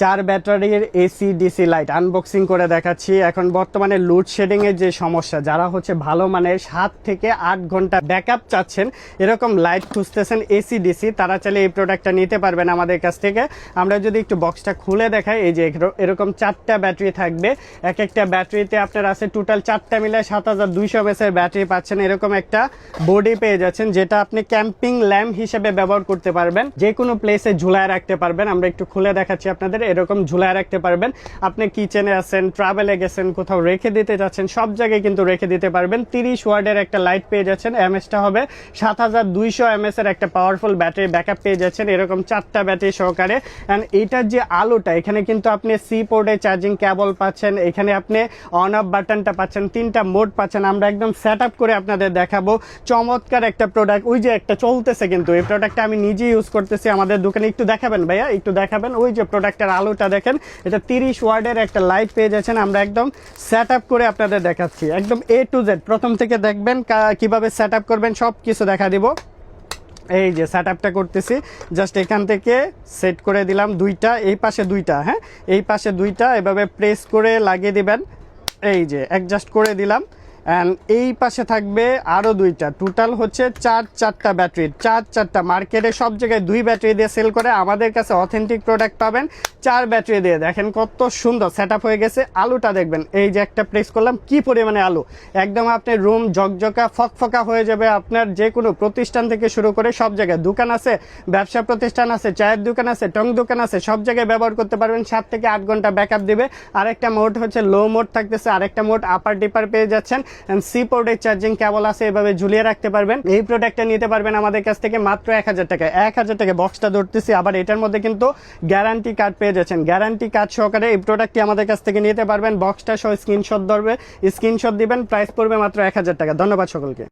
4 ব্যাটারির AC DC light unboxing করে দেখাচ্ছি। এখন বর্তমানে লোডশেডিং এর যে সমস্যা, যারা হচ্ছে ভালো মানের 7 থেকে 8 ঘন্টা ব্যাকআপ চাচ্ছেন, এরকম লাইট খুঁজতেছেন এসি ডিসি, তারা চাইলে এই প্রোডাক্টটা নিতে পারবেন আমাদের কাছ থেকে। আমরা যদি একটু বক্সটা খুলে দেখাই, এই যে এরকম 4টা ব্যাটারি থাকবে। এক একটা ব্যাটারিতে আপনার আছে টোটাল 4টা মিলে 7200 mAh এর ব্যাটারি পাচ্ছেন। এরকম একটা বডি পেয়ে যাচ্ছেন, যেটা আপনি ক্যাম্পিং ল্যাম্প হিসেবে ব্যবহার করতে পারবেন, যে কোনো প্লেসে ঝুলায় রাখতে পারবেন। আমরা একটু খুলে দেখাচ্ছি আপনাদের। এরকম ঝুলায় রাখতে পারবেন। আপনি কিচেনে আছেন, ট্রাভেলে গেছেন, কোথাও রেখে দিতে যাচ্ছেন, সব জায়গায় কিন্তু রেখে দিতে পারবেন। 30 ওয়াটের একটা লাইট পেয়ে যাচ্ছেন। এমএসটা হবে 7200 mAh এর একটা পাওয়ারফুল ব্যাটারি ব্যাকআপ পেয়ে যাচ্ছেন, এরকম 4টা ব্যাটারি সহকারে। এন্ড এইটার যে আলোটা, এখানে কিন্তু আপনি সি পোর্টে চার্জিং কেবল পাচ্ছেন, এখানে আপনি অন অফ বাটনটা পাচ্ছেন, 3টা মোড পাচ্ছেন। আমরা একদম সেট আপ করে আপনাদের দেখাবো। চমৎকার একটা প্রোডাক্ট। ওই যে একটা চলতেছে, কিন্তু এই প্রোডাক্টটা আমি নিজে ইউজ করতেছি আমাদের দোকানে। একটু দেখাবেন ভাইয়া, একটু দেখাবেন। ওই যে প্রোডাক্টের আলোটা দেখেন, এটা 30 ওয়াটের একটা লাইট পেয়ে যাচ্ছেন। আমরা একদম সেট আপ করে আপনাদের দেখাচ্ছি, একদম এ টু জেড। প্রথম থেকে দেখবেন কিভাবে সেট আপ করবেন, সব কিছু দেখা দিব। এই যে সেট আপটা করতেছি, জাস্ট এখান থেকে সেট করে দিলাম দুইটা, এই পাশে দুইটা, হ্যাঁ এই পাশে দুইটা, এভাবে প্রেস করে লাগিয়ে দিবেন। এই যে অ্যাডজাস্ট করে দিলাম। অ্যান্ড এই পাশে থাকবে আরও দুইটা, টোটাল হচ্ছে 4টা ব্যাটারি। 4টা মার্কেটে সব জায়গায় 2 ব্যাটারি দিয়ে সেল করে, আমাদের কাছে অথেন্টিক প্রোডাক্ট পাবেন 4 ব্যাটারি দিয়ে। দেখেন কত সুন্দর সেট আপ হয়ে গেছে। আলুটা দেখবেন, এই যে একটা প্রেস করলাম, কি পরিমাণে আলু, একদম আপনার রুম ঝকঝকা ফকফকা হয়ে যাবে। আপনার যে কোনো প্রতিষ্ঠান থেকে শুরু করে সব জায়গায়, দোকান আছে, ব্যবসা প্রতিষ্ঠান আছে, চায়ের দোকান আছে, টং দোকান আছে, সব জায়গায় ব্যবহার করতে পারবেন। 7 থেকে 8 ঘন্টা ব্যাকআপ দিবে। আরেকটা মোড হচ্ছে লো মোড থাকতেছে, আরেকটা মোড আপার ডিপার পেয়ে যাচ্ছেন। সি পোর্টের চার্জিং কেবল আছে, এভাবে ঝুলিয়ে রাখতে পারবেন। এই প্রোডাক্টটা নিতে পারবেন আমাদের কাছ থেকে মাত্র 1000 টাকা। 1000 টাকা বক্সটা ধরতেছি। আবার এটার মধ্যে কিন্তু গ্যারান্টি কার্ড পেয়ে যাচ্ছেন, গ্যারান্টি কার্ড সহকারে এই প্রোডাক্টটি আমাদের কাছ থেকে নিতে পারবেন। বক্সটা সহ স্ক্রিনশট ধরবে, স্ক্রিনশট দিবেন, প্রাইস পড়বে মাত্র 1000 টাকা। ধন্যবাদ সকলকে।